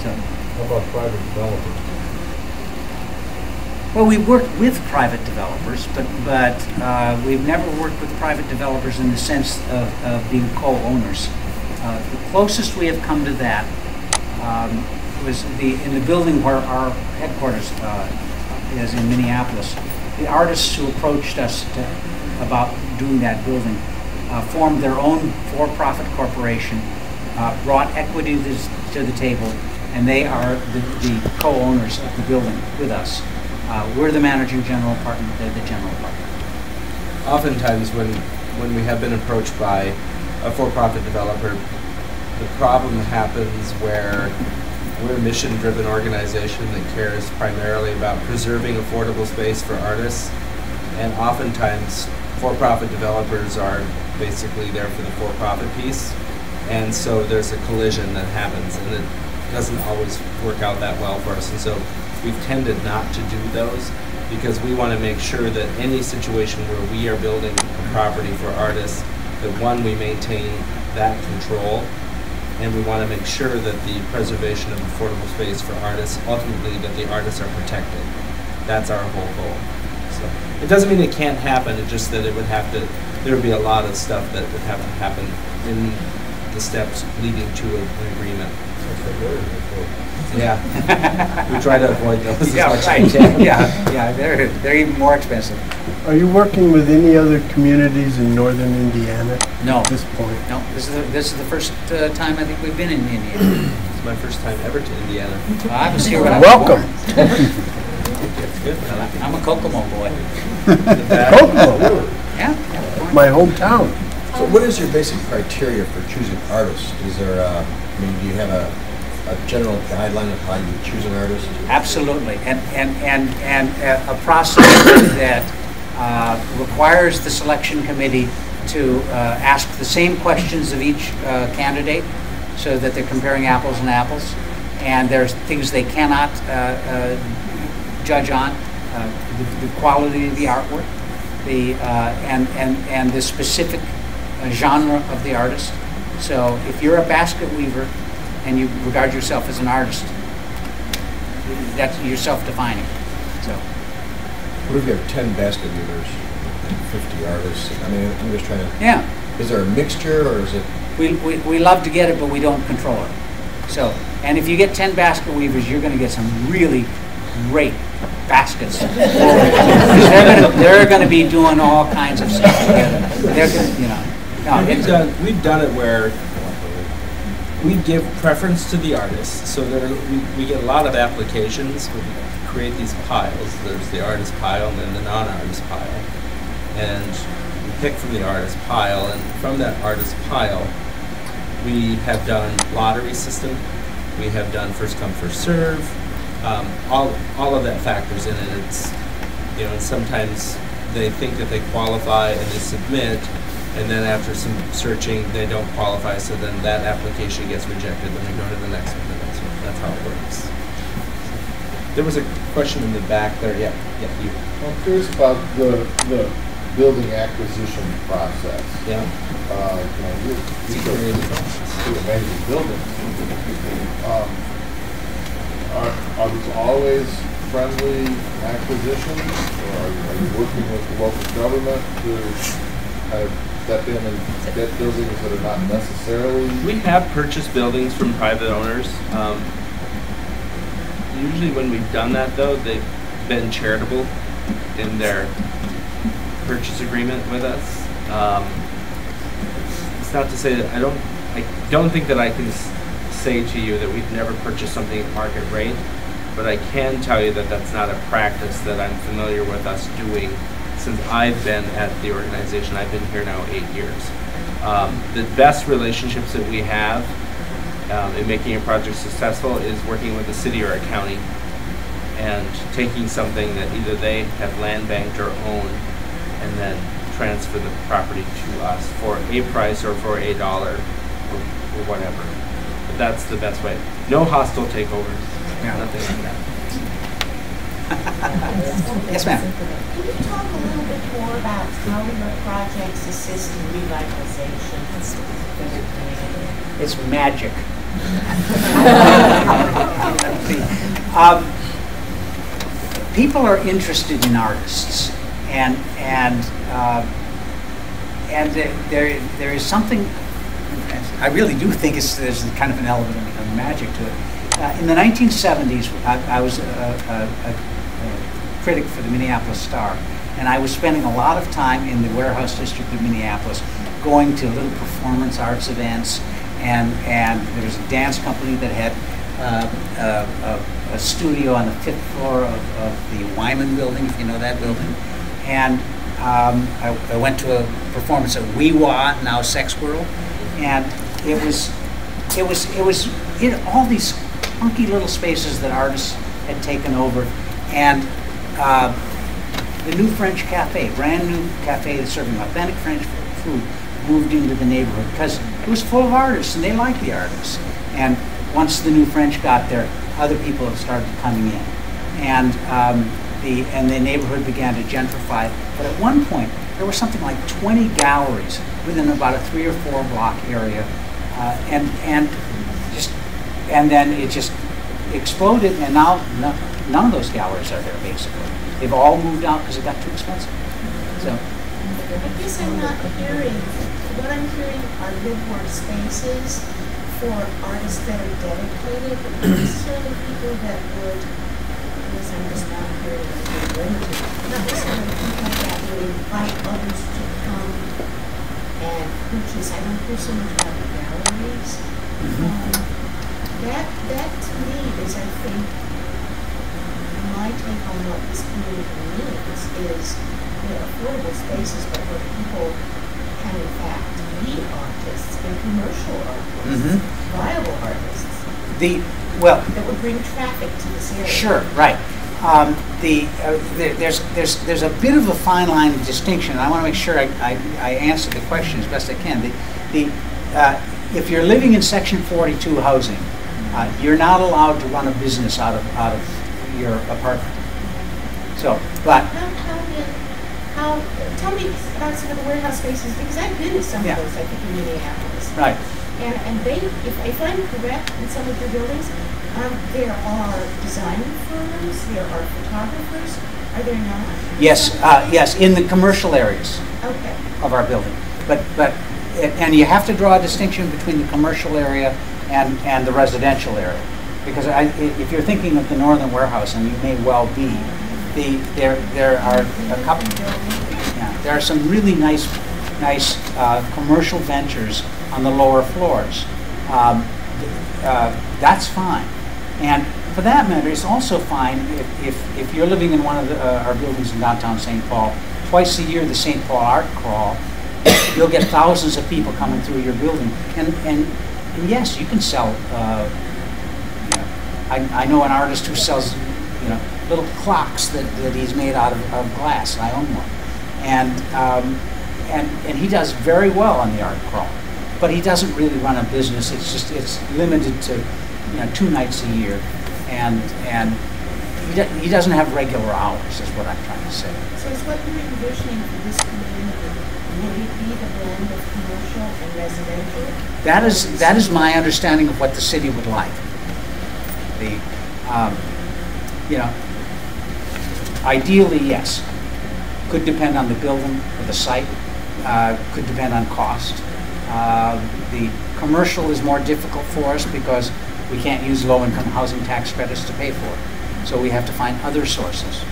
So, how about private developers? well, we work with private developers, but we've never worked with private developers in the sense of being co-owners. The closest we have come to that was in the building where our headquarters is in Minneapolis. The artists who approached us about doing that building formed their own for-profit corporation, brought equity to the table, and they are the co-owners of the building with us. We're the managing general partner, they're the general partner. Oftentimes when we have been approached by a for-profit developer, the problem happens where we're a mission-driven organization that cares primarily about preserving affordable space for artists, and oftentimes for-profit developers are basically there for the for-profit piece, and so there's a collision that happens, and it doesn't always work out that well for us, and so we've tended not to do those because we want to make sure that any situation where we are building a property for artists, that one, we maintain that control, and we want to make sure that the preservation of affordable space for artists, ultimately that the artists are protected. That's our whole goal. So it doesn't mean it can't happen, it's just that it would have to, there would be a lot of stuff that would have to happen in the steps leading to an agreement. Yeah, we try to avoid those Yeah, as much right. as we can. Yeah, they're even more expensive. Are you working with any other communities in northern Indiana No. at this point? No, this is the first time I think we've been in Indiana. It's my first time ever to Indiana. I was here when I was Welcome. born. I'm a Kokomo boy. Kokomo, Yeah. my hometown. So what is your basic criteria for choosing artists? Is there, do you have a general guideline of how you choose an artist? Absolutely, and a process that requires the selection committee to ask the same questions of each candidate, so that they're comparing apples and apples, and there's things they cannot judge on, the quality of the artwork, and the specific genre of the artist. So if you're a basket weaver and you regard yourself as an artist, that's you're self-defining. So, What if you have 10 basket weavers and 50 artists? I mean, I'm just trying to... yeah, Is there a mixture, or is it... we love to get it, but we don't control it. So, and if you get 10 basket weavers, you're going to get some really great baskets. They're going to be doing all kinds of stuff together. They're gonna, you know. No, We've done it where we give preference to the artist, so that we get a lot of applications. We create these piles. There's the artist pile and then the non-artist pile. And we pick from the artist pile, and from that artist pile, we have done lottery system. We have done first come, first serve. All of that factors in it. It's, you know, and sometimes they think that they qualify and they submit, and then after some searching, they don't qualify, so then that application gets rejected, then we go to the next one, that's how it works. There was a question in the back there, yeah, you. I'm curious about the building acquisition process. Yeah. You do amazing buildings. Are these always friendly acquisitions, or are you working with the local government to kind of step in and get buildings that are not necessarily... We have purchased buildings from private owners. Usually when we've done that, though, they've been charitable in their purchase agreement with us. It's not to say that I don't think that I can say to you that we've never purchased something at market rate, but I can tell you that that's not a practice that I'm familiar with us doing since I've been at the organization. I've been here now 8 years. The best relationships that we have in making a project successful is working with a city or a county and taking something that either they have land banked or own and then transfer the property to us for a price or for $1 or whatever. But that's the best way. No hostile takeovers, nothing like that. Yes, ma'am. Can you talk a little bit more about how your projects assist in revitalization for the community? It's magic. People are interested in artists, and there is something. I really do think there's kind of an element of magic to it. In the 1970s, I was a critic for the Minneapolis Star, and I was spending a lot of time in the warehouse district of Minneapolis, going to little performance arts events, and there was a dance company that had a studio on the 5th floor of the Wyman building, if you know that building. And I went to a performance at Wee Wah, now Sex World, and it was in all these funky little spaces that artists had taken over, and the new French cafe, brand new cafe that's serving authentic French food, moved into the neighborhood because it was full of artists and they liked the artists. And once the new French got there, other people started coming in, and the neighborhood began to gentrify. But at one point, there were something like 20 galleries within about a 3 or 4 block area, and then it just exploded. And now none of those galleries are there. Basically, they've all moved out because it got too expensive. So, I guess I'm not hearing. What I'm hearing are live work spaces for artists that are dedicated, but not necessarily people that would. I'm just not hearing limited. Not necessarily people that would invite others to come and purchase. I don't hear so much about the galleries. That to me is, I think, my take on what this community needs is affordable spaces, but where people can in fact be artists and commercial artists, viable artists. That would bring traffic to this area. Sure, right. There's a bit of a fine line of distinction. I want to make sure I answer the question as best I can. If you're living in Section 42 housing, you're not allowed to run a business out of your apartment. So, but tell me about some of the warehouse spaces, because I've been to some of those, I think, in Minneapolis. Right. And they, if I'm correct in some of your buildings, there are design firms, there are photographers, are there not? Yes, yes, in the commercial areas of our building. And you have to draw a distinction between the commercial area and the residential area, because if you're thinking of the Northern Warehouse, and you may well be, there are a couple. Yeah, there are some really nice commercial ventures on the lower floors. That's fine, and for that matter, it's also fine if you're living in one of our buildings in downtown St. Paul. Twice a year, the St. Paul Art Crawl. You'll get thousands of people coming through your building, and yes, you can sell. I know an artist who sells, little clocks that he's made out of glass. I own one, and he does very well on the art crawl, but he doesn't really run a business. It's limited to 2 nights a year, and he doesn't have regular hours. Is what I'm trying to say. So is what you're envisioning for this community? Would it be the blend of commercial and residential? That is my understanding of what the city would like. Ideally, yes. Could depend on the building or the site. Could depend on cost. The commercial is more difficult for us because we can't use low-income housing tax credits to pay for it. So we have to find other sources.